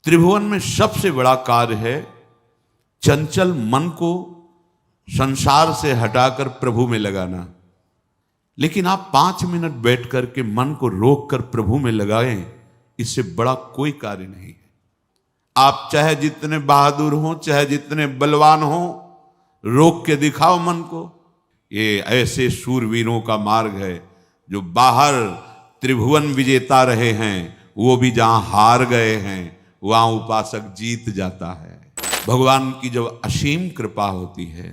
त्रिभुवन में सबसे बड़ा कार्य है चंचल मन को संसार से हटाकर प्रभु में लगाना। लेकिन आप 5 मिनट बैठ करके मन को रोक कर प्रभु में लगाएं, इससे बड़ा कोई कार्य नहीं है। आप चाहे जितने बहादुर हो, चाहे जितने बलवान हो, रोक के दिखाओ मन को। ये ऐसे शूरवीरों का मार्ग है जो बाहर त्रिभुवन विजेता रहे हैं, वो भी जहां हार गए हैं वहां उपासक जीत जाता है। भगवान की जब असीम कृपा होती है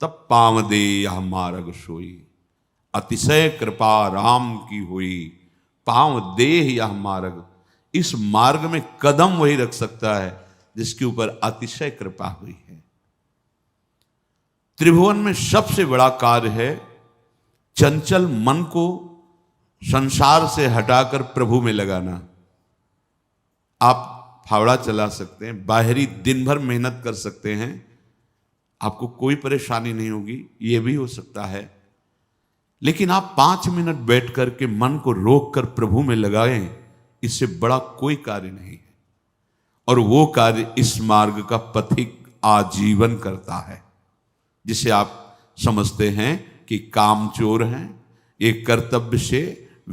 तब पाँव दे यह मार्ग सोई, अतिशय कृपा राम की हुई, पाँव दे यह मार्ग। इस मार्ग में कदम वही रख सकता है जिसके ऊपर अतिशय कृपा हुई है। त्रिभुवन में सबसे बड़ा कार्य है चंचल मन को संसार से हटाकर प्रभु में लगाना। आप फावड़ा चला सकते हैं, बाहरी दिन भर मेहनत कर सकते हैं, आपको कोई परेशानी नहीं होगी, यह भी हो सकता है। लेकिन आप 5 मिनट बैठ करके मन को रोक कर प्रभु में लगाएं, इससे बड़ा कोई कार्य नहीं है। और वो कार्य इस मार्ग का पथिक आजीवन करता है, जिसे आप समझते हैं कि कामचोर हैं, एक कर्तव्य से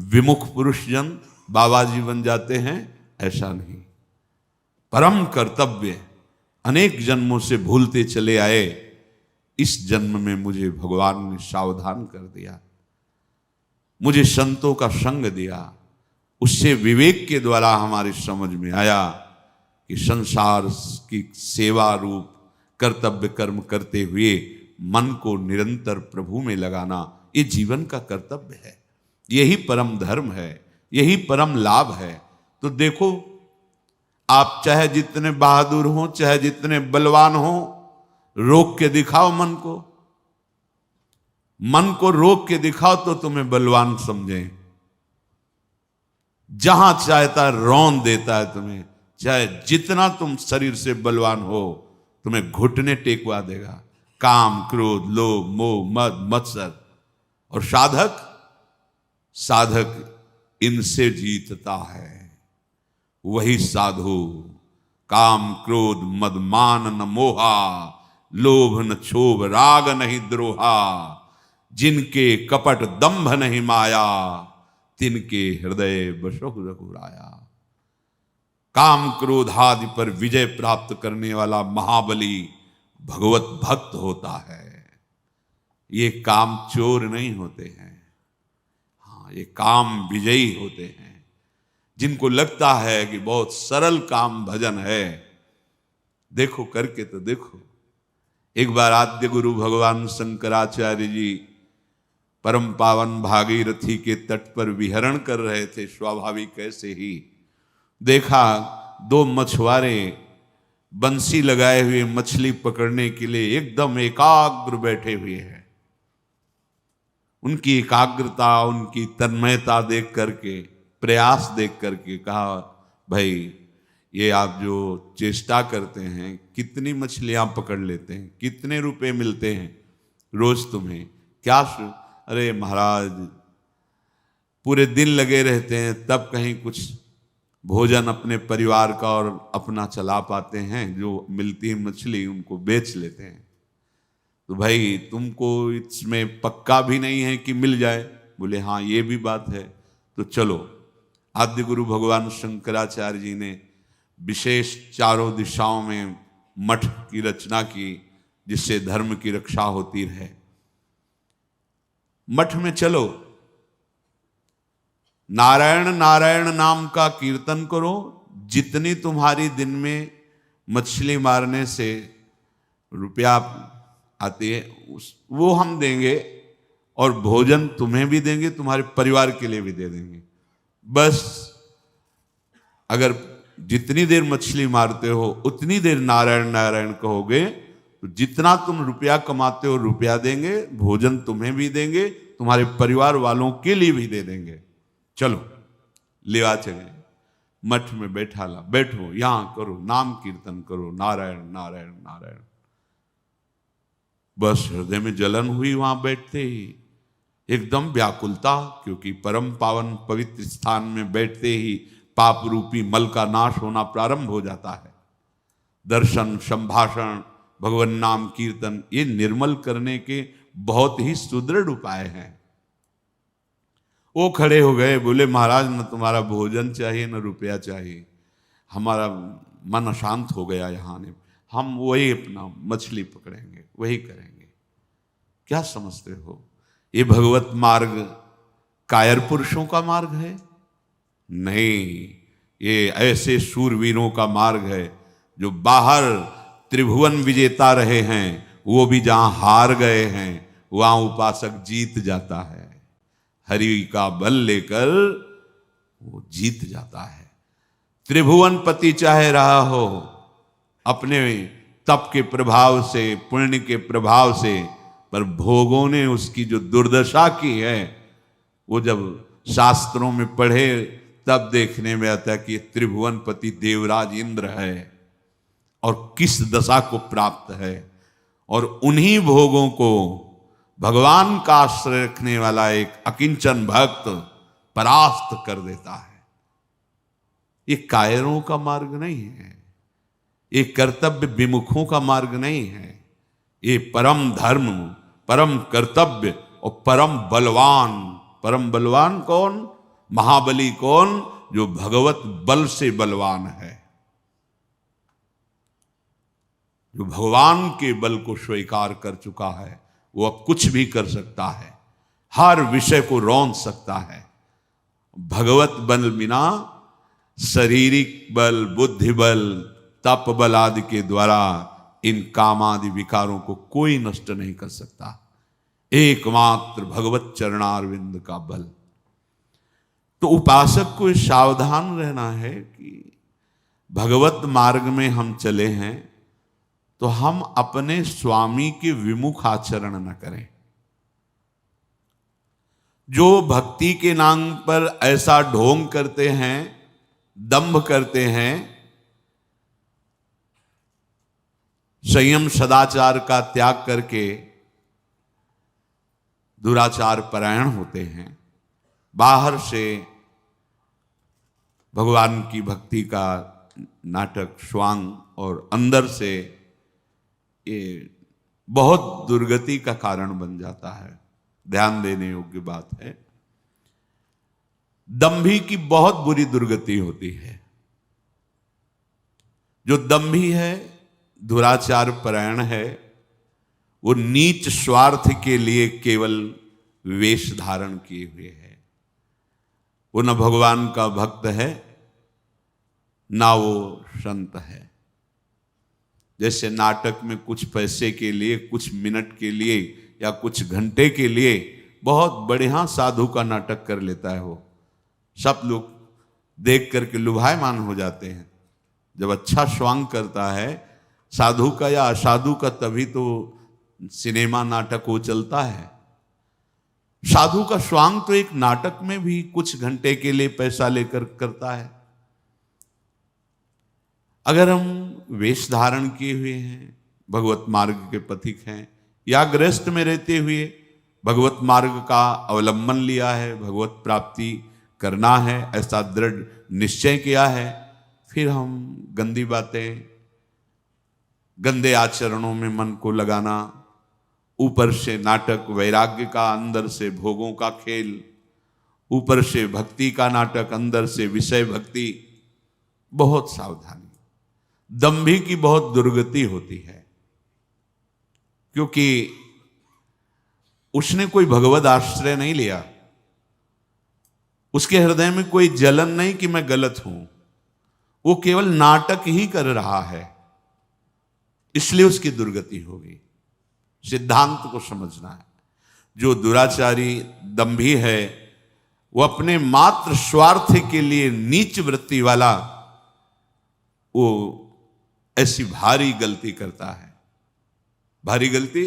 विमुख पुरुष जन बाबा जी बन जाते हैं, ऐसा नहीं। परम कर्तव्य अनेक जन्मों से भूलते चले आए, इस जन्म में मुझे भगवान ने सावधान कर दिया, मुझे संतों का संग दिया, उससे विवेक के द्वारा हमारी समझ में आया कि संसार की सेवा रूप कर्तव्य कर्म करते हुए मन को निरंतर प्रभु में लगाना ये जीवन का कर्तव्य है, यही परम धर्म है, यही परम लाभ है। तो देखो, आप चाहे जितने बहादुर हो, चाहे जितने बलवान हो, रोक के दिखाओ मन को रोक के दिखाओ तो तुम्हें बलवान समझें। जहां चाहता रौन देता है तुम्हें, चाहे जितना तुम शरीर से बलवान हो, तुम्हें घुटने टेकवा देगा। काम, क्रोध, लोभ, मोह, मद, मत्सर। और साधक इनसे जीतता है। वही साधु काम, क्रोध, मद, मान न मोहा, लोभ न क्षोभ, राग नहीं द्रोहा, जिनके कपट दंभ नहीं माया, तिनके हृदय बसहु रघुराया। काम क्रोध आदि पर विजय प्राप्त करने वाला महाबली भगवत भक्त होता है। ये काम चोर नहीं होते हैं, हाँ, ये काम विजयी होते हैं। जिनको लगता है कि बहुत सरल काम भजन है, देखो करके तो देखो। एक बार आद्य गुरु भगवान शंकराचार्य जी परम पावन भागीरथी के तट पर विहरण कर रहे थे। स्वाभाविक ऐसे ही देखा 2 मछुआरे बंसी लगाए हुए मछली पकड़ने के लिए एकदम एकाग्र बैठे हुए हैं। उनकी एकाग्रता, उनकी तन्मयता देख करके, प्रयास देख करके कहा, भाई ये आप जो चेष्टा करते हैं, कितनी मछलियां पकड़ लेते हैं, कितने रुपए मिलते हैं रोज तुम्हें? क्या? अरे महाराज, पूरे दिन लगे रहते हैं, तब कहीं कुछ भोजन अपने परिवार का और अपना चला पाते हैं, जो मिलती है मछली उनको बेच लेते हैं। तो भाई तुमको इसमें पक्का भी नहीं है कि मिल जाए? बोले हाँ, ये भी बात है। तो चलो, आद्य गुरु भगवान शंकराचार्य जी ने विशेष चारों दिशाओं में मठ की रचना की, जिससे धर्म की रक्षा होती रहे। मठ में चलो, नारायण नारायण नाम का कीर्तन करो। जितनी तुम्हारी दिन में मछली मारने से रुपया आती है वो हम देंगे, और भोजन तुम्हें भी देंगे, तुम्हारे परिवार के लिए भी दे देंगे। बस अगर जितनी देर मछली मारते हो उतनी देर नारायण नारायण कहोगे, तो जितना तुम रुपया कमाते हो रुपया देंगे, भोजन तुम्हें भी देंगे, तुम्हारे परिवार वालों के लिए भी दे देंगे। चलो लेवा चले, मठ में बैठा ला, बैठो, यहां करो, नाम कीर्तन करो, नारायण नारायण नारायण। बस हृदय में जलन हुई वहां बैठते ही, एकदम व्याकुलता, क्योंकि परम पावन पवित्र स्थान में बैठते ही पाप रूपी मल का नाश होना प्रारंभ हो जाता है। दर्शन, संभाषण, भगवान नाम कीर्तन, ये निर्मल करने के बहुत ही सुदृढ़ उपाय हैं। वो खड़े हो गए, बोले महाराज न तुम्हारा भोजन चाहिए न रुपया चाहिए, हमारा मन अशांत हो गया यहाँ ने, हम वही अपना मछली पकड़ेंगे, वही करेंगे। क्या समझते हो ये भगवत मार्ग कायर पुरुषों का मार्ग है? नहीं, ये ऐसे शूरवीरों का मार्ग है जो बाहर त्रिभुवन विजेता रहे हैं, वो भी जहां हार गए हैं वहां उपासक जीत जाता है। हरि का बल लेकर वो जीत जाता है। त्रिभुवन पति चाहे रहा हो, अपने तप के प्रभाव से, पुण्य के प्रभाव से, पर भोगों ने उसकी जो दुर्दशा की है वो जब शास्त्रों में पढ़े तब देखने में आता है कि त्रिभुवन पति देवराज इंद्र है और किस दशा को प्राप्त है, और उन्हीं भोगों को भगवान का आश्रय रखने वाला एक अकिंचन भक्त परास्त कर देता है। ये कायरों का मार्ग नहीं है, ये कर्तव्य विमुखों का मार्ग नहीं है, ये परम धर्म, परम कर्तव्य और परम बलवान। परम बलवान कौन? महाबली कौन? जो भगवत बल से बलवान है, जो भगवान के बल को स्वीकार कर चुका है, वो अब कुछ भी कर सकता है, हर विषय को रौंद सकता है। भगवत बल बिना शारीरिक बल, बुद्धि बल, तप बल आदि के द्वारा इन कामादि विकारों को कोई नष्ट नहीं कर सकता। एकमात्र भगवत चरणारविंद का बल। तो उपासक को सावधान रहना है कि भगवत मार्ग में हम चले हैं तो हम अपने स्वामी के विमुख आचरण न करें। जो भक्ति के नाम पर ऐसा ढोंग करते हैं, दंभ करते हैं, संयम सदाचार का त्याग करके दुराचार परायण होते हैं, बाहर से भगवान की भक्ति का नाटक स्वांग और अंदर से ये बहुत दुर्गति का कारण बन जाता है। ध्यान देने योग्य बात है। दंभी की बहुत बुरी दुर्गति होती है। जो दंभी है, दुराचार परायण है, वो नीच स्वार्थ के लिए केवल वेश धारण किए हुए है। वो न भगवान का भक्त है ना वो संत है। जैसे नाटक में कुछ पैसे के लिए, कुछ मिनट के लिए या कुछ घंटे के लिए बहुत बढ़िया साधु का नाटक कर लेता है, वो सब लोग देख करके लुभायमान हो जाते हैं। जब अच्छा स्वांग करता है साधु का या असाधु का, तभी तो सिनेमा नाटक वो चलता है। साधु का स्वांग तो एक नाटक में भी कुछ घंटे के लिए पैसा लेकर करता है। अगर हम वेश धारण किए हुए हैं, भगवत मार्ग के पथिक हैं, या गृहस्थ में रहते हुए भगवत मार्ग का अवलंबन लिया है, भगवत प्राप्ति करना है, ऐसा दृढ़ निश्चय किया है, फिर हम गंदी बातें, गंदे आचरणों में मन को लगाना, ऊपर से नाटक वैराग्य का, अंदर से भोगों का खेल, ऊपर से भक्ति का नाटक, अंदर से विषय भक्ति, बहुत सावधानी। दंभी की बहुत दुर्गति होती है, क्योंकि उसने कोई भगवद आश्रय नहीं लिया। उसके हृदय में कोई जलन नहीं कि मैं गलत हूं, वो केवल नाटक ही कर रहा है, इसलिए उसकी दुर्गति होगी। सिद्धांत को समझना है। जो दुराचारी दंभी है वो अपने मात्र स्वार्थ के लिए नीच वृत्ति वाला, वो ऐसी भारी गलती करता है। भारी गलती,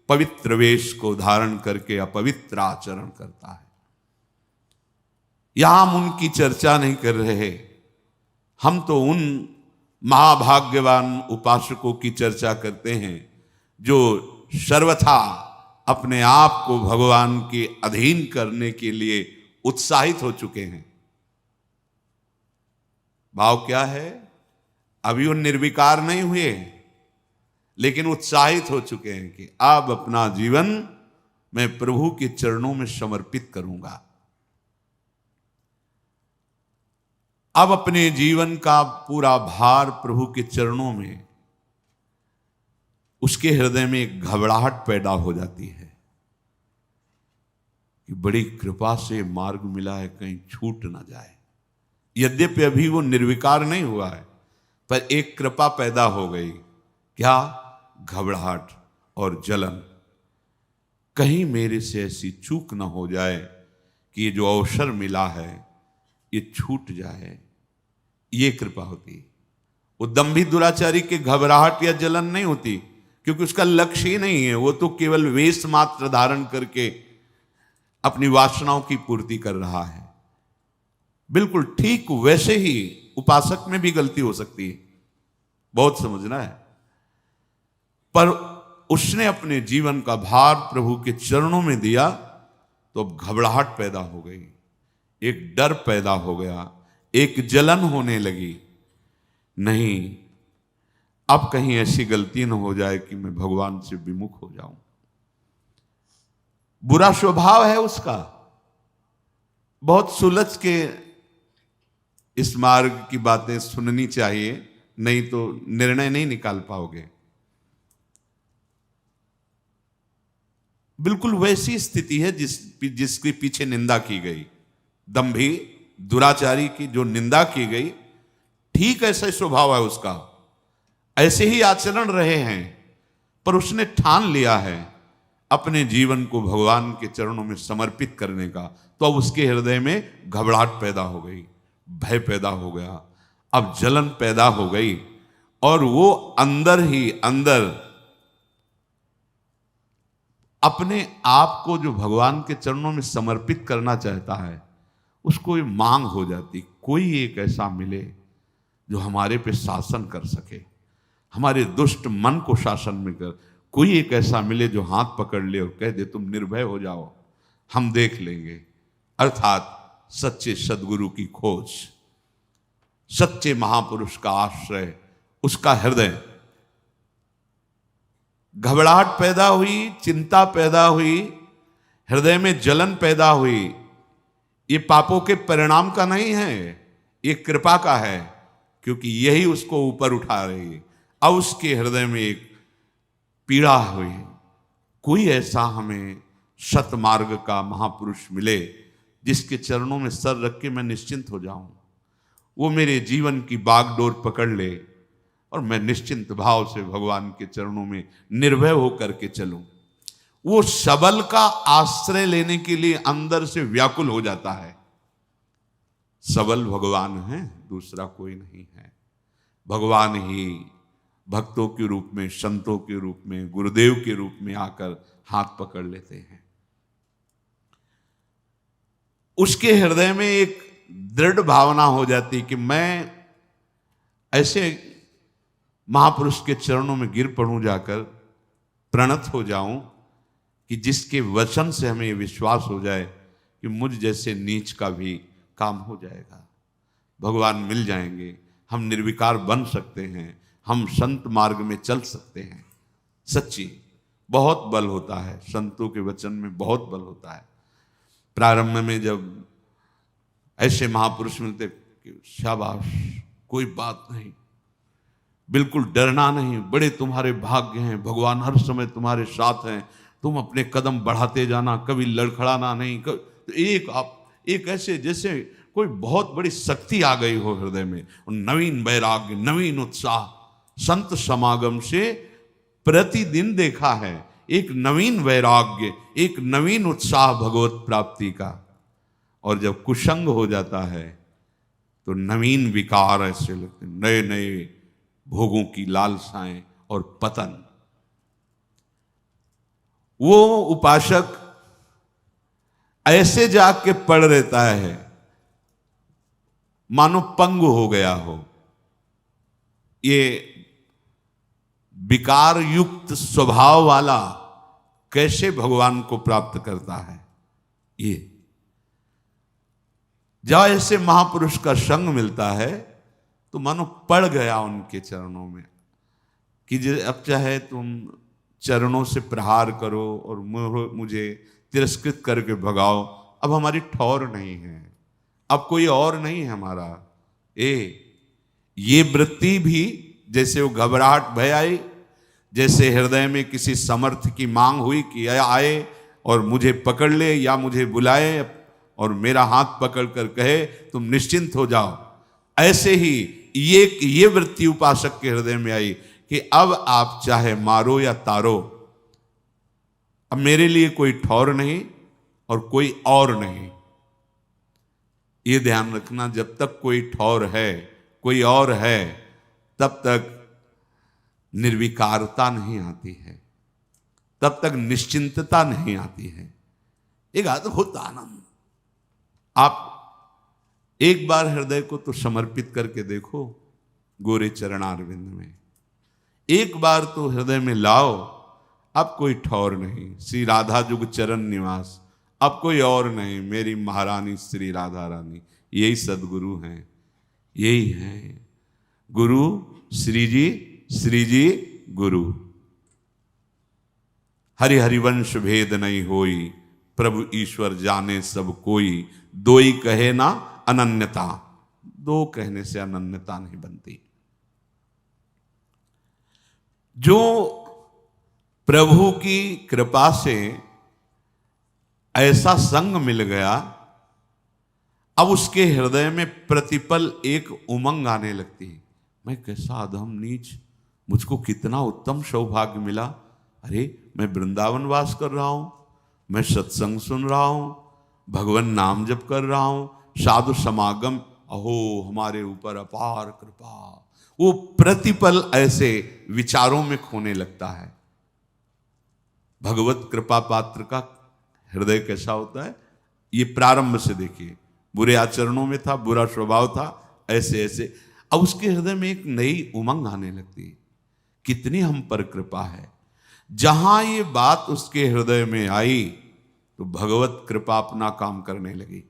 पवित्र वेश को धारण करके अपवित्र आचरण करता है। यहां हम उनकी चर्चा नहीं कर रहे, हम तो उन महाभाग्यवान उपासकों की चर्चा करते हैं जो सर्वथा अपने आप को भगवान के अधीन करने के लिए उत्साहित हो चुके हैं। भाव क्या है? अभी वो निर्विकार नहीं हुए, लेकिन उत्साहित हो चुके हैं कि अब अपना जीवन मैं प्रभु के चरणों में समर्पित करूंगा। अब अपने जीवन का पूरा भार प्रभु के चरणों में, उसके हृदय में एक घबराहट पैदा हो जाती है कि बड़ी कृपा से मार्ग मिला है, कहीं छूट ना जाए। यद्यपि अभी वो निर्विकार नहीं हुआ है, पर एक कृपा पैदा हो गई। क्या? घबराहट और जलन। कहीं मेरे से ऐसी चूक ना हो जाए कि ये जो अवसर मिला है ये छूट जाए। ये कृपा होती। वो दंभी दुराचारी की घबराहट या जलन नहीं होती, क्योंकि उसका लक्ष्य ही नहीं है। वो तो केवल वेश मात्र धारण करके अपनी वासनाओं की पूर्ति कर रहा है। बिल्कुल ठीक वैसे ही उपासक में भी गलती हो सकती है, बहुत समझना है। पर उसने अपने जीवन का भार प्रभु के चरणों में दिया तो अब घबराहट पैदा हो गई, एक डर पैदा हो गया, एक जलन होने लगी। नहीं, अब कहीं ऐसी गलती न हो जाए कि मैं भगवान से विमुख हो जाऊं। बुरा स्वभाव है उसका। बहुत सुलझ के इस मार्ग की बातें सुननी चाहिए, नहीं तो निर्णय नहीं निकाल पाओगे। बिल्कुल वैसी स्थिति है जिसके पीछे निंदा की गई। दंभी दुराचारी की जो निंदा की गई, ठीक ऐसा स्वभाव है उसका, ऐसे ही आचरण रहे हैं, पर उसने ठान लिया है अपने जीवन को भगवान के चरणों में समर्पित करने का। तो अब उसके हृदय में घबराहट पैदा हो गई, भय पैदा हो गया, अब जलन पैदा हो गई, और वो अंदर ही अंदर अपने आप को जो भगवान के चरणों में समर्पित करना चाहता है, उसको ये मांग हो जाती, कोई एक ऐसा मिले जो हमारे पे शासन कर सके, हमारे दुष्ट मन को शासन में कर। कोई एक ऐसा मिले जो हाथ पकड़ ले और कह दे तुम निर्भय हो जाओ, हम देख लेंगे। अर्थात सच्चे सदगुरु की खोज, सच्चे महापुरुष का आश्रय, उसका हृदय। घबराहट पैदा हुई, चिंता पैदा हुई, हृदय में जलन पैदा हुई। ये पापों के परिणाम का नहीं है, ये कृपा का है, क्योंकि यही उसको ऊपर उठा रही है। अब उसके हृदय में एक पीड़ा हुई, कोई ऐसा हमें सतमार्ग का महापुरुष मिले जिसके चरणों में सर रख के मैं निश्चिंत हो जाऊं, वो मेरे जीवन की बागडोर पकड़ ले और मैं निश्चिंत भाव से भगवान के चरणों में निर्भय होकर के चलूं। वो सबल का आश्रय लेने के लिए अंदर से व्याकुल हो जाता है। सबल भगवान है, दूसरा कोई नहीं है। भगवान ही भक्तों के रूप में, संतों के रूप में, गुरुदेव के रूप में आकर हाथ पकड़ लेते हैं। उसके हृदय में एक दृढ़ भावना हो जाती कि मैं ऐसे महापुरुष के चरणों में गिर पड़ूं, जाकर प्रणत हो जाऊं, कि जिसके वचन से हमें ये विश्वास हो जाए कि मुझ जैसे नीच का भी काम हो जाएगा, भगवान मिल जाएंगे, हम निर्विकार बन सकते हैं, हम संत मार्ग में चल सकते हैं। सच्ची बहुत बल होता है, संतों के वचन में बहुत बल होता है। प्रारंभ में जब ऐसे महापुरुष मिलते कि शाबाश, कोई बात नहीं, बिल्कुल डरना नहीं, बड़े तुम्हारे भाग्य हैं, भगवान हर समय तुम्हारे साथ हैं, तुम अपने कदम बढ़ाते जाना, कभी लड़खड़ाना नहीं। तो एक ऐसे जैसे कोई बहुत बड़ी शक्ति आ गई हो हृदय में, नवीन वैराग्य, नवीन उत्साह। संत समागम से प्रतिदिन देखा है एक नवीन वैराग्य, एक नवीन उत्साह भगवत प्राप्ति का। और जब कुसंग हो जाता है तो नवीन विकार ऐसे लगते, नए नए भोगों की लालसाएं और पतन। वो उपासक ऐसे जाग के पड़ रहता है मानो पंगु हो गया हो। ये विकार युक्त स्वभाव वाला कैसे भगवान को प्राप्त करता है? ये जब ऐसे महापुरुष का संग मिलता है तो मानो पड़ गया उनके चरणों में कि अब चाहे तुम चरणों से प्रहार करो और मुझे तिरस्कृत करके भगाओ, अब हमारी ठौर नहीं है, अब कोई और नहीं है हमारा। ये वृत्ति भी जैसे वो घबराहट भय आई, जैसे हृदय में किसी समर्थ की मांग हुई कि आए और मुझे पकड़ ले या मुझे बुलाए और मेरा हाथ पकड़ कर कहे तुम निश्चिंत हो जाओ, ऐसे ही ये वृत्ति उपासक के हृदय में आई कि अब आप चाहे मारो या तारो, अब मेरे लिए कोई ठौर नहीं और कोई और नहीं। ये ध्यान रखना, जब तक कोई ठौर है, कोई और है, तब तक निर्विकारता नहीं आती है, तब तक निश्चिंतता नहीं आती है। एक अद्भुत आनंद। आप एक बार हृदय को तो समर्पित करके देखो गोरे चरणारविंद में, एक बार तो हृदय में लाओ, अब कोई ठौर नहीं, श्री राधा जुग चरण निवास, अब कोई और नहीं, मेरी महारानी श्री राधा रानी, यही सदगुरु हैं, यही हैं गुरु। श्री जी गुरु। हरि हरिवंश भेद नहीं होई, प्रभु ईश्वर जाने सब कोई, दोई कहे ना अनन्यता, दो कहने से अनन्यता नहीं बनती। जो प्रभु की कृपा से ऐसा संग मिल गया, अब उसके हृदय में प्रतिपल एक उमंग आने लगती है, मैं कैसा अधम नीच, मुझको कितना उत्तम सौभाग्य मिला। अरे मैं वृंदावन वास कर रहा हूं, मैं सत्संग सुन रहा हूं, भगवान नाम जप कर रहा हूं, साधु समागम, अहो हमारे ऊपर अपार कृपा। वो प्रतिपल ऐसे विचारों में खोने लगता है। भगवत कृपा पात्र का हृदय कैसा होता है, ये प्रारंभ से देखिए, बुरे आचरणों में था, बुरा स्वभाव था, ऐसे ऐसे, अब उसके हृदय में एक नई उमंग आने लगती है, कितनी हम पर कृपा है। जहां ये बात उसके हृदय में आई तो भगवत कृपा अपना काम करने लगी।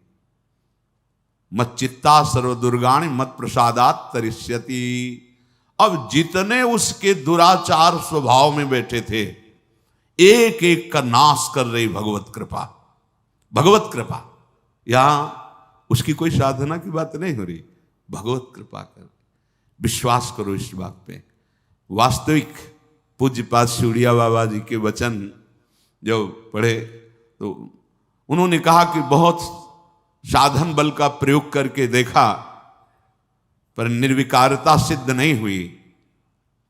मत चित्ता सर्व दुर्गाणि मत प्रसादात तरिष्यति। अब जितने उसके दुराचार स्वभाव में बैठे थे, एक एक का नाश कर रही भगवत कृपा। भगवत कृपा, यहां उसकी कोई साधना की बात नहीं हो रही, भगवत कृपा कर, विश्वास करो इस बात पे। वास्तविक पूज्यपाद शिवड़िया बाबा जी के वचन जो पढ़े तो उन्होंने कहा कि बहुत साधन बल का प्रयोग करके देखा पर निर्विकारता सिद्ध नहीं हुई,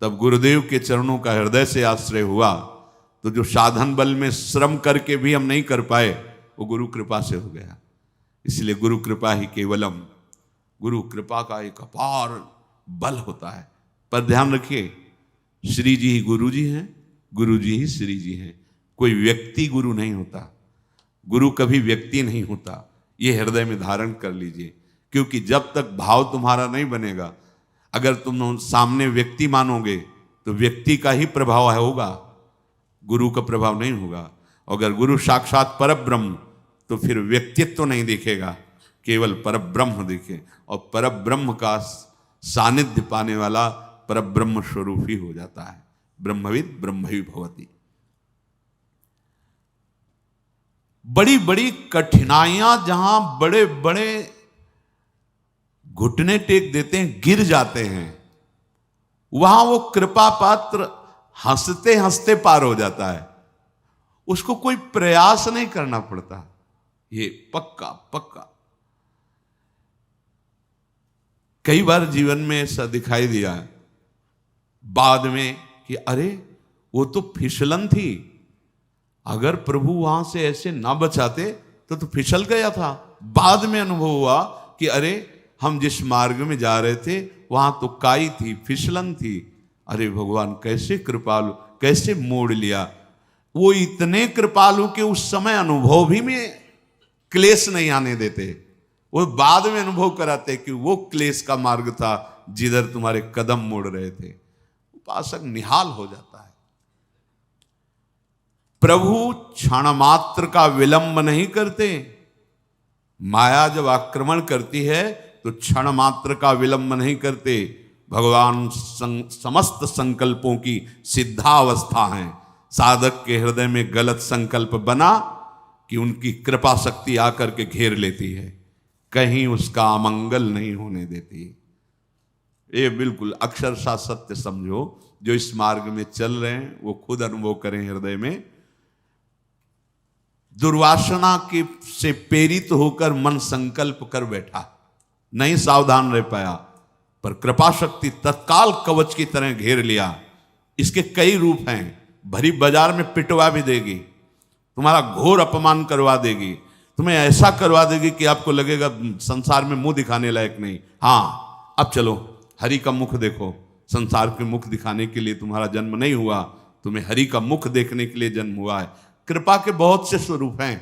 तब गुरुदेव के चरणों का हृदय से आश्रय हुआ, तो जो साधन बल में श्रम करके भी हम नहीं कर पाए वो गुरु कृपा से हो गया। इसलिए गुरु कृपा ही केवलम, गुरु कृपा का एक अपार बल होता है। पर ध्यान रखिए, श्री जी ही गुरु जी हैं, गुरु जी ही श्री जी हैं, कोई व्यक्ति गुरु नहीं होता, गुरु कभी व्यक्ति नहीं होता, ये हृदय में धारण कर लीजिए। क्योंकि जब तक भाव तुम्हारा नहीं बनेगा, अगर तुम सामने व्यक्ति मानोगे तो व्यक्ति का ही प्रभाव होगा, गुरु का प्रभाव नहीं होगा। अगर गुरु साक्षात परब्रह्म तो फिर व्यक्तित्व तो नहीं दिखेगा, केवल परब्रह्म दिखे, और परब्रह्म का सानिध्य पाने वाला परब्रह्म स्वरूप ही हो जाता है। ब्रह्मविद ब्रह्मवि भवति। बड़ी बड़ी कठिनाइयां, जहां बड़े बड़े घुटने टेक देते हैं, गिर जाते हैं, वहां वो कृपा पात्र हंसते हंसते पार हो जाता है, उसको कोई प्रयास नहीं करना पड़ता। ये पक्का पक्का कई बार जीवन में ऐसा दिखाई दिया है बाद में कि अरे वो तो फिसलन थी, अगर प्रभु वहां से ऐसे ना बचाते तो फिसल गया था। बाद में अनुभव हुआ कि अरे हम जिस मार्ग में जा रहे थे वहां तो काई थी, फिसलन थी, अरे भगवान कैसे कृपालु, कैसे मोड़ लिया। वो इतने कृपालु के उस समय अनुभव भी में क्लेश नहीं आने देते, वो बाद में अनुभव कराते कि वो क्लेश का मार्ग था जिधर तुम्हारे कदम मोड़ रहे थे। उपासक निहाल हो जाता है। प्रभु क्षण मात्र का विलंब नहीं करते। माया जब आक्रमण करती है तो क्षण मात्र का विलंब नहीं करते। भगवान समस्त संकल्पों की सिद्धावस्था है। साधक के हृदय में गलत संकल्प बना कि उनकी कृपा शक्ति आकर के घेर लेती है, कहीं उसका अमंगल नहीं होने देती। ये बिल्कुल अक्षरशः सत्य समझो। जो इस मार्ग में चल रहे हैं वो खुद अनुभव करें हृदय में। दुर्वासना के से प्रेरित होकर मन संकल्प कर बैठा, नहीं सावधान रह पाया, पर कृपा शक्ति तत्काल कवच की तरह घेर लिया। इसके कई रूप हैं। भरी बाजार में पिटवा भी देगी, तुम्हारा घोर अपमान करवा देगी, तुम्हें ऐसा करवा देगी कि आपको लगेगा संसार में मुंह दिखाने लायक नहीं। हाँ, अब चलो हरि का मुख देखो। संसार के मुख दिखाने के लिए तुम्हारा जन्म नहीं हुआ, तुम्हें हरि का मुख देखने के लिए जन्म हुआ है। कृपा के बहुत से स्वरूप हैं।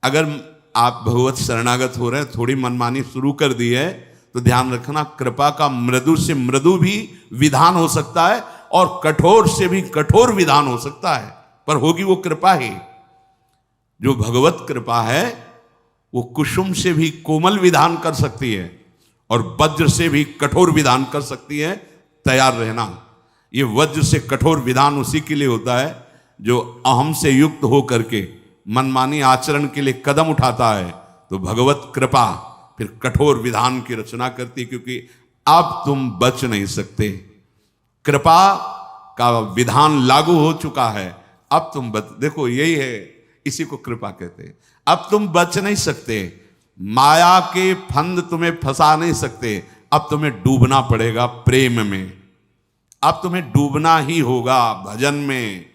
अगर आप भगवत शरणागत हो रहे हैं, थोड़ी मनमानी शुरू कर दी है, तो ध्यान रखना कृपा का मृदु से मृदु भी विधान हो सकता है और कठोर से भी कठोर विधान हो सकता है, पर होगी वो कृपा ही। जो भगवत कृपा है वो कुसुम से भी कोमल विधान कर सकती है और वज्र से भी कठोर विधान कर सकती है। तैयार रहना। ये वज्र से कठोर विधान उसी के लिए होता है जो अहम से युक्त हो करके मनमानी आचरण के लिए कदम उठाता है। तो भगवत कृपा फिर कठोर विधान की रचना करती, क्योंकि अब तुम बच नहीं सकते। कृपा का विधान लागू हो चुका है, अब तुम देखो यही है, इसी को कृपा कहते हैं। अब तुम बच नहीं सकते, माया के फंद तुम्हें फंसा नहीं सकते। अब तुम्हें डूबना पड़ेगा प्रेम में, अब तुम्हें डूबना ही होगा भजन में,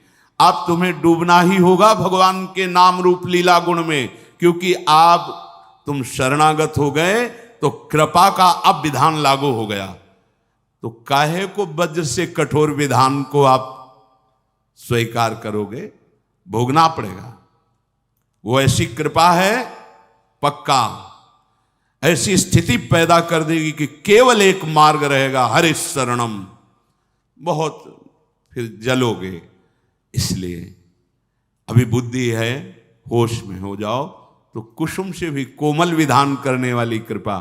अब तुम्हें डूबना ही होगा भगवान के नाम रूप लीला गुण में, क्योंकि आप तुम शरणागत हो गए तो कृपा का अब विधान लागू हो गया। तो काहे को वज्र से कठोर विधान को आप स्वीकार करोगे? भोगना पड़ेगा। वो ऐसी कृपा है पक्का, ऐसी स्थिति पैदा कर देगी कि केवल एक मार्ग रहेगा, हरि शरणम। बहुत फिर जलोगे। इसलिए अभी बुद्धि है, होश में हो जाओ तो कुसुम से भी कोमल विधान करने वाली कृपा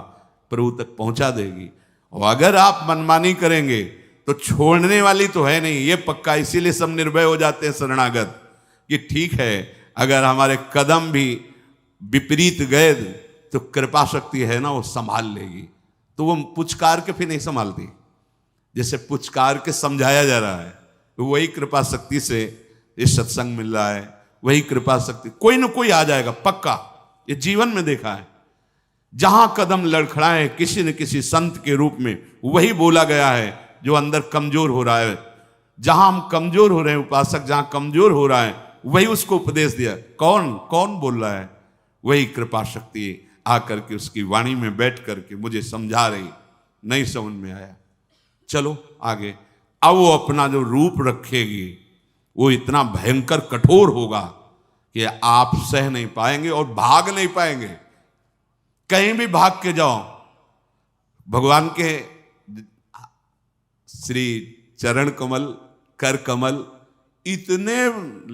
प्रभु तक पहुंचा देगी। और अगर आप मनमानी करेंगे तो छोड़ने वाली तो है नहीं, ये पक्का। इसीलिए सब निर्भय हो जाते हैं शरणागत कि ठीक है, अगर हमारे कदम भी विपरीत गए तो कृपा शक्ति है ना, वो संभाल लेगी। तो वो पुचकार के फिर नहीं संभालती, जैसे पुचकार के समझाया जा रहा है, तो वही कृपा शक्ति से ये सत्संग मिल रहा है, वही कृपा शक्ति कोई न कोई आ जाएगा पक्का। ये जीवन में देखा है, जहां कदम लड़खड़ाए किसी न किसी संत के रूप में वही बोला गया है जो अंदर कमजोर हो रहा है। जहां हम कमजोर हो रहे हैं, उपासक जहां कमजोर हो रहा है, वही उसको उपदेश दिया। कौन कौन बोल रहा है? वही कृपा शक्ति आकर के उसकी वाणी में बैठ करके मुझे समझा रही। नहीं समझ में आया, चलो आगे। अब वो अपना जो रूप रखेगी वो इतना भयंकर कठोर होगा कि आप सह नहीं पाएंगे और भाग नहीं पाएंगे। कहीं भी भाग के जाओ, भगवान के श्री चरण कमल, कर कमल इतने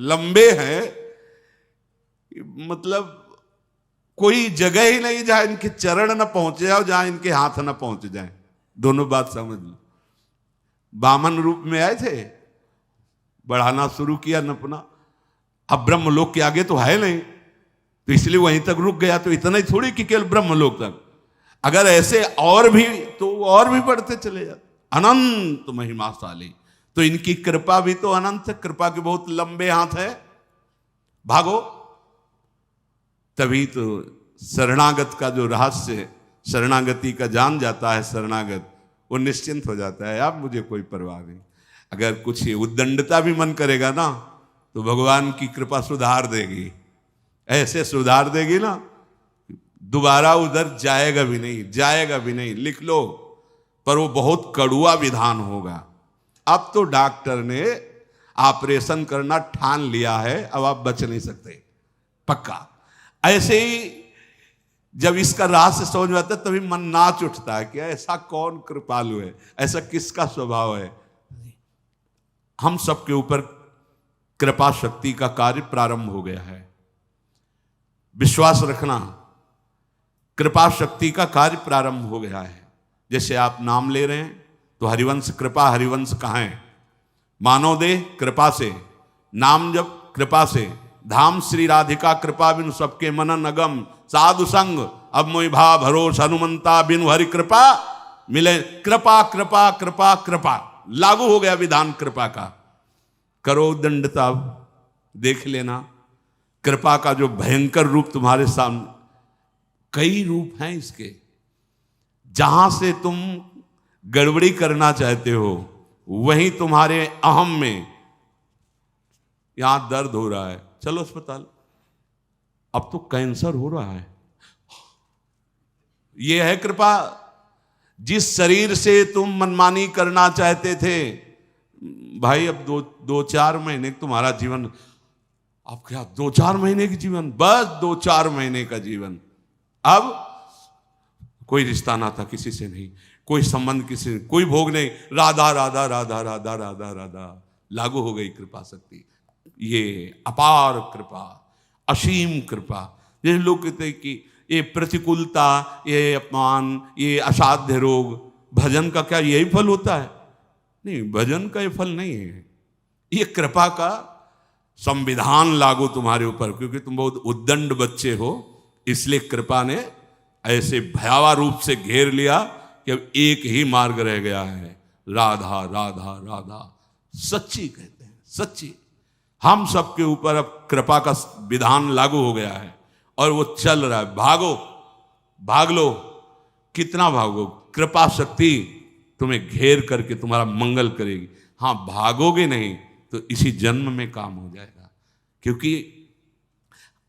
लंबे हैं, मतलब कोई जगह ही नहीं जहां इनके चरण न पहुंचे जाओ, जहां इनके हाथ न पहुंच जाए। दोनों बात समझ लो। वामन रूप में आए थे, बढ़ाना शुरू किया नपना। अब ब्रह्मलोक के आगे तो है नहीं, तो इसलिए वहीं तक रुक गया। तो इतना ही थोड़ी कि केवल ब्रह्मलोक तक, अगर ऐसे और भी तो और भी बढ़ते चले जाते। अनंत महिमाशाली, तो इनकी कृपा भी तो अनंत है, कृपा के बहुत लंबे हाथ है। भागो। तभी तो शरणागत का जो रहस्य, शरणागति का जान जाता है शरणागत, वो निश्चिंत हो जाता है। अब मुझे कोई परवाह नहीं। अगर कुछ उद्दंडता भी मन करेगा ना, तो भगवान की कृपा सुधार देगी, ऐसे सुधार देगी ना, दोबारा उधर जाएगा भी नहीं, जाएगा भी नहीं। लिख लो, पर वो बहुत कड़ुआ विधान होगा। अब तो डॉक्टर ने ऑपरेशन करना ठान लिया है, अब आप बच नहीं सकते पक्का। ऐसे ही जब इसका रहस्य समझ में आता है तभी मन नाच उठता है कि ऐसा कौन कृपालु है, ऐसा किसका स्वभाव है। हम सबके ऊपर कृपा शक्ति का कार्य प्रारंभ हो गया है। विश्वास रखना, कृपा शक्ति का कार्य प्रारंभ हो गया है। जैसे आप नाम ले रहे हैं तो हरिवंश कृपा, हरिवंश कहाँ है? मानव देह कृपा से, नाम जब कृपा से, धाम श्री राधिका कृपा बिनु सबके मनन अगम, साधु संग अब मोहि भा भरोस हनुमंता बिनु हरि कृपा मिले। कृपा कृपा कृपा कृपा लागू हो गया विधान कृपा का। करो दंडता, देख लेना कृपा का जो भयंकर रूप तुम्हारे सामने, कई रूप हैं इसके। जहां से तुम गड़बड़ी करना चाहते हो वहीं तुम्हारे अहम में, यहां दर्द हो रहा है, चलो अस्पताल, अब तो कैंसर हो रहा है। यह है कृपा। जिस शरीर से तुम मनमानी करना चाहते थे, भाई अब दो चार महीने तुम्हारा जीवन, अब क्या 2-4 महीने की जीवन, बस 2-4 महीने का जीवन। अब कोई रिश्ता ना था किसी से नहीं, कोई संबंध किसी से, कोई भोग नहीं, राधा राधा राधा राधा राधा राधा। लागू हो गई कृपा शक्ति। ये अपार कृपा, असीम कृपा। ये लोग कहते हैं कि ये प्रतिकूलता, ये अपमान, ये असाध्य रोग, भजन का क्या यही फल होता है? नहीं, भजन का ये फल नहीं है। ये कृपा का संविधान लागू तुम्हारे ऊपर, क्योंकि तुम बहुत उद्दंड बच्चे हो, इसलिए कृपा ने ऐसे भयावह रूप से घेर लिया कि अब एक ही मार्ग रह गया है, राधा राधा राधा। सच्ची कहते हैं, सच्ची। हम सबके ऊपर अब कृपा का विधान लागू हो गया है और वो चल रहा है। भागो, भाग लो, कितना भागो, कृपा शक्ति तुम्हें घेर करके तुम्हारा मंगल करेगी। हाँ, भागोगे नहीं तो इसी जन्म में काम हो जाएगा। क्योंकि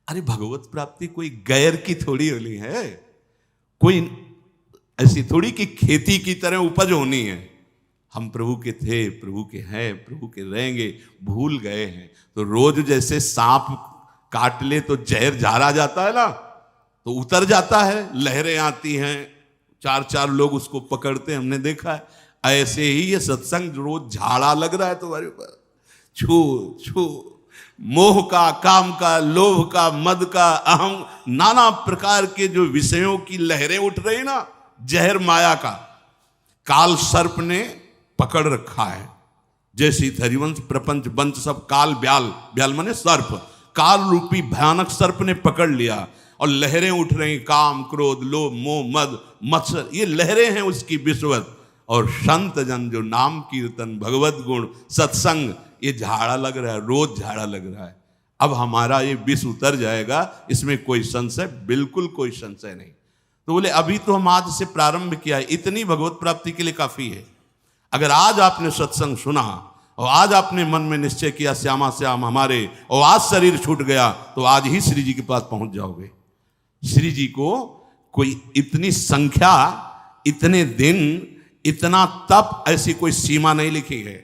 अरे भगवत प्राप्ति कोई गैर की थोड़ी होनी है, कोई ऐसी थोड़ी कि खेती की तरह उपज होनी है। हम प्रभु के थे, प्रभु के हैं, प्रभु के रहेंगे, भूल गए हैं। तो रोज जैसे सांप काट ले तो जहर झाड़ा जाता है ना, तो उतर जाता है, लहरें आती हैं, 4-4 लोग उसको पकड़ते हैं, हमने देखा है। ऐसे ही ये सत्संग रोज झाड़ा लग रहा है तुम्हारे ऊपर, छू छू, मोह का, काम का, लोभ का, मद का, अहम, नाना प्रकार के जो विषयों की लहरें उठ रही ना, जहर माया का काल सर्प ने पकड़ रखा है। जैसे हरिवंश प्रपंच वंश सब काल, ब्याल, ब्याल माने सर्प, काल रूपी भयानक सर्प ने पकड़ लिया और लहरें उठ रही, काम, क्रोध, लोभ, मोह, मद, मत्सर, ये लहरें हैं उसकी विषवत। और संत जन जो नाम कीर्तन, भगवत गुण, सत्संग, ये झाड़ा लग रहा है, रोज झाड़ा लग रहा है। अब हमारा ये विष उतर जाएगा, इसमें कोई संशय, बिल्कुल कोई संशय नहीं। तो बोले अभी तो हम आज से प्रारंभ किया है, इतनी भगवत प्राप्ति के लिए काफी है। अगर आज आपने सत्संग सुना और आज आपने मन में निश्चय किया श्यामा श्याम हमारे, और आज शरीर छूट गया, तो आज ही श्री जी के पास पहुंच जाओगे। श्री जी को कोई इतनी संख्या, इतने दिन, इतना तप, ऐसी कोई सीमा नहीं लिखी है।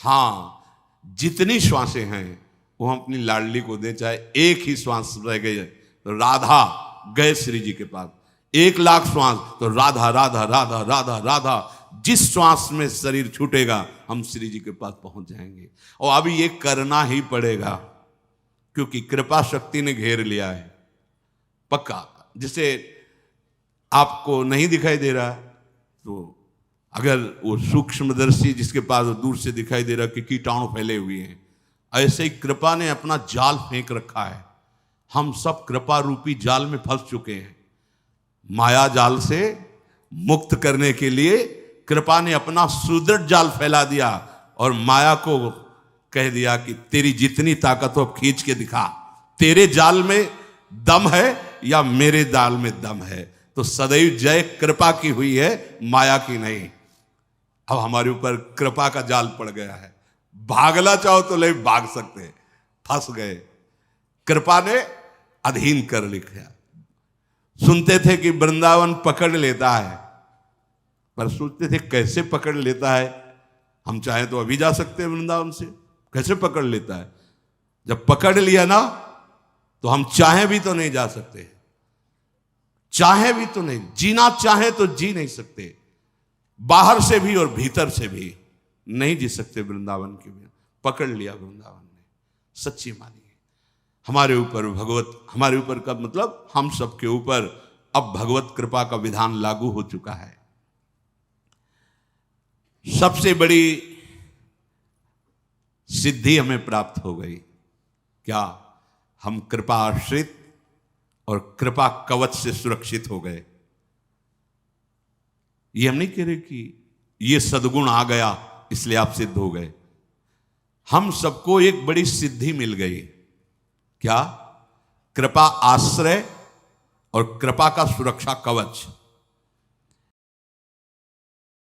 हाँ, जितनी श्वासें हैं वो हम अपनी लाडली को दें, चाहे एक ही श्वास रह गई तो राधा गए श्री जी के पास, 1,00,000 श्वास तो राधा राधा राधा राधा राधा। जिस श्वास में शरीर छूटेगा हम श्री जी के पास पहुंच जाएंगे। और अभी ये करना ही पड़ेगा, क्योंकि कृपा शक्ति ने घेर लिया है पक्का। जिसे आपको नहीं दिखाई दे रहा तो अगर वो सूक्ष्मदर्शी जिसके पास दूर से दिखाई दे रहा कि कीटाणु फैले हुए हैं, ऐसे ही कृपा ने अपना जाल फेंक रखा है। हम सब कृपा रूपी जाल में फंस चुके हैं। माया जाल से मुक्त करने के लिए कृपा ने अपना सुदृढ़ जाल फैला दिया और माया को कह दिया कि तेरी जितनी ताकत हो खींच के दिखा, तेरे जाल में दम है या मेरे जाल में दम है। तो सदैव जय कृपा की हुई है, माया की नहीं। अब हमारे ऊपर कृपा का जाल पड़ गया है, भागना चाहो तो नहीं भाग सकते, फंस गए। कृपा ने अधीन कर लिखा। सुनते थे कि वृंदावन पकड़ लेता है, पर सोचते थे कैसे पकड़ लेता है। हम चाहे तो अभी जा सकते हैं वृंदावन से, कैसे पकड़ लेता है? जब पकड़ लिया ना तो हम चाहे भी तो नहीं जा सकते, चाहे भी तो नहीं, जीना चाहे तो जी नहीं सकते, बाहर से भी और भीतर से भी नहीं जी सकते वृंदावन के बिना। पकड़ लिया वृंदावन ने, सच्ची मानिए। हमारे ऊपर भगवत, हमारे ऊपर का मतलब हम सबके ऊपर अब भगवत कृपा का विधान लागू हो चुका है। सबसे बड़ी सिद्धि हमें प्राप्त हो गई। क्या? हम कृपा आश्रित और कृपा कवच से सुरक्षित हो गए। ये हम नहीं कह रहे कि ये सद्गुण आ गया इसलिए आप सिद्ध हो गए। हम सबको एक बड़ी सिद्धि मिल गई। क्या? कृपा आश्रय और कृपा का सुरक्षा कवच।